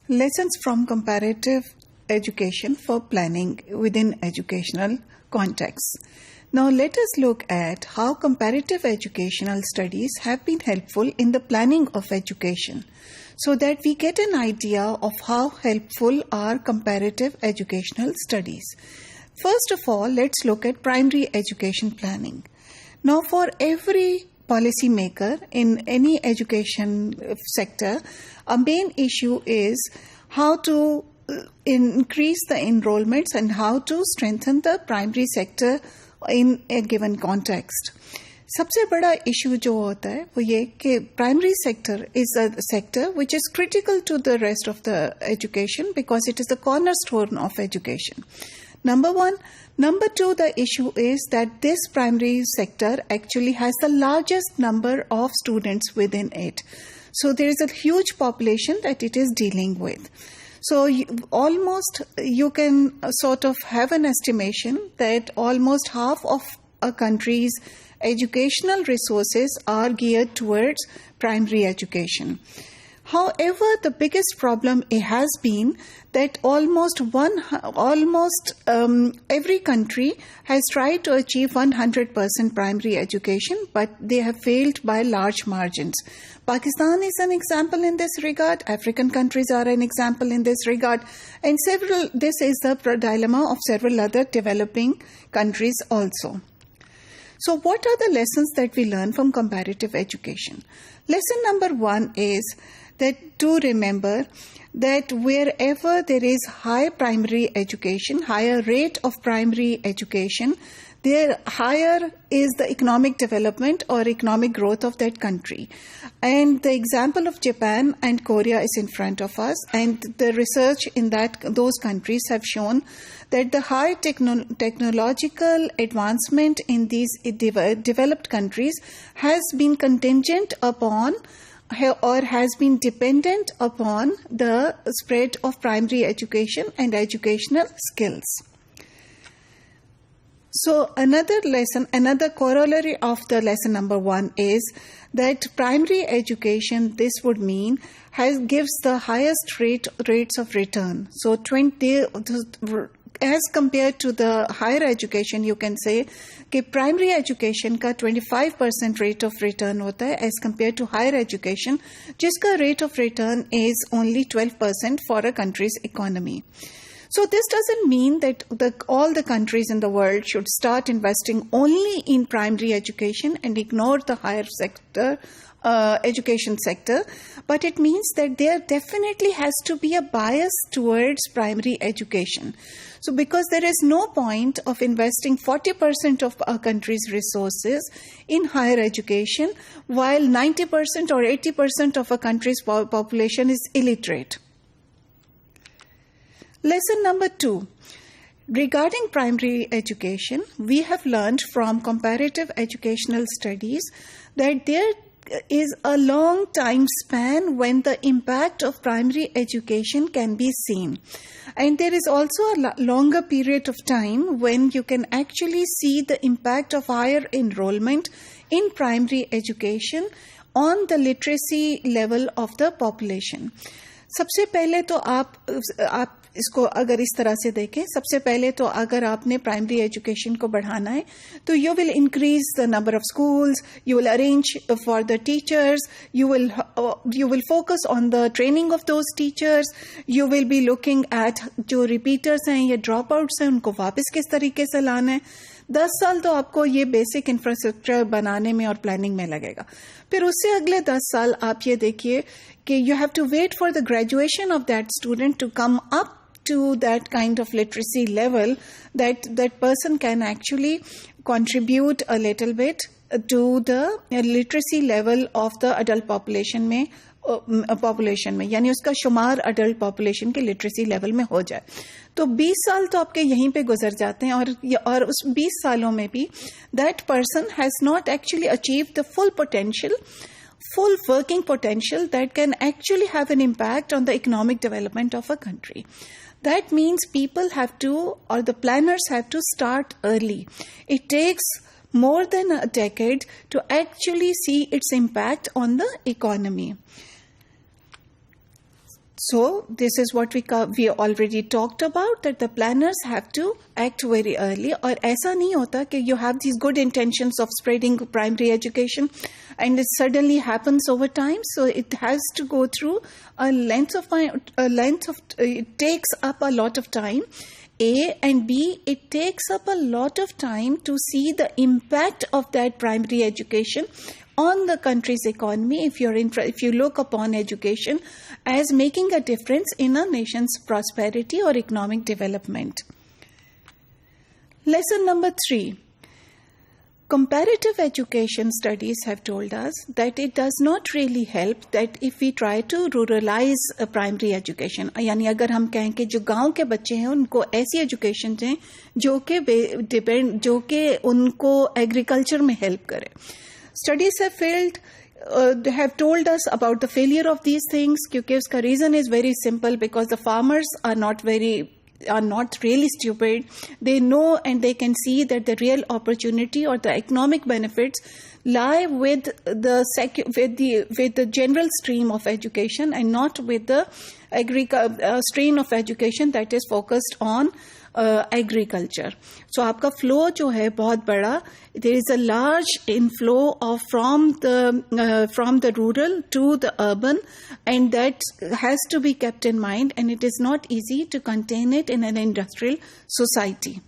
Lessons from comparative education for planning within educational contexts. Now let us look at how comparative educational studies have been helpful in the planning of education, so that we get an idea of how helpful are comparative educational studies. First of all, let's look at primary education planning. Now, for every policymaker in any education sector, a main issue is how to increase the enrollments and how to strengthen the primary sector in a given context. सबसे बड़ा issue जो होता है वो ये कि primary sector is a sector which is critical to the rest of the education because it is the cornerstone of education. Number one. Number two, the issue is that this primary sector actually has the largest number of students within it. So there is a huge population that it is dealing with. So you can sort of have an estimation that almost half of a country's educational resources are geared towards primary education. However, the biggest problem has been that almost every country has tried to achieve 100% primary education, but they have failed by large margins. Pakistan is an example in this regard. African countries are an example in this regard. And this is the dilemma of several other developing countries also. So what are the lessons that we learn from comparative education? Lesson number one is that to remember that wherever there is high primary education, higher rate of primary education, there higher is the economic development or economic growth of that country. And the example of Japan and Korea is in front of us, and the research in those countries have shown that the high technological advancement in these developed countries has been contingent upon or has been dependent upon the spread of primary education and educational skills. So another corollary of the lesson number one is that primary education, this would mean, gives the highest rates of return. So as compared to the higher education, you can say कि primary education का 25% rate of return होता है as compared to higher education, जिसका rate of return is only 12% for a country's economy. So this doesn't mean that all the countries in the world should start investing only in primary education and ignore the higher sector, education sector, but it means that there definitely has to be a bias towards primary education. So because there is no point of investing 40% of a country's resources in higher education while 90% or 80% of a country's population is illiterate. Lesson number two. Regarding primary education, we have learned from comparative educational studies that there is a long time span when the impact of primary education can be seen. And there is also a longer period of time when you can actually see the impact of higher enrollment in primary education on the literacy level of the population. सबसे पहले तो आप इसको अगर इस तरह से देखें, सबसे पहले तो अगर आपने प्राइमरी एजुकेशन को बढ़ाना है तो you will increase the number of schools, you will arrange for the teachers, you will focus on the training of those teachers, you will be looking at जो रिपीटर्स हैं या ड्रॉप आउट्स हैं उनको वापस किस तरीके से लाना है. 10 साल तो आपको ये बेसिक इंफ्रास्ट्रक्चर बनाने में और प्लानिंग में लगेगा. फिर उससे अगले 10 साल आप ये देखिए कि you have to wait for the graduation of that student to come up to that kind of literacy level that person can actually contribute a little bit to the literacy level of the adult population में यानी उसका शुमार adult population के literacy level में हो जाए. तो 20 साल तो आपके यहीं पे गुजर जाते हैं और उस 20 सालों में भी that person has not actually achieved the full working potential that can actually have an impact on the economic development of a country. That means people have to, or the planners have to start early. It takes more than a decade to actually see its impact on the economy. So this is what we already talked about, that the planners have to act very early. और ऐसा नहीं होता कि you have these good intentions of spreading primary education and it suddenly happens over time. So it has to go through it takes up a lot of time. A and B, it takes up a lot of time to see the impact of that primary education on the country's economy, if you look upon education as making a difference in a nation's prosperity or economic development. Lesson number 3. Comparative education studies have told us that it does not really help that if we try to ruralize a primary education. यानी अगर हम कहें कि जो गांव के बच्चे हैं उनको ऐसी एजुकेशन दें जो कि उनको एग्रीकल्चर में हेल्प करे. Studies have told us about the failure of these things, क्योंकि उसका reason is very simple, because the farmers are not really stupid. They know and they can see that the real opportunity or the economic benefits lie with the general stream of education and not with the stream of education that is focused on agriculture. So आपका flow जो है बहुत बड़ा, there is a large inflow from the rural to the urban, and that has to be kept in mind, and it is not easy to contain it in an industrial society.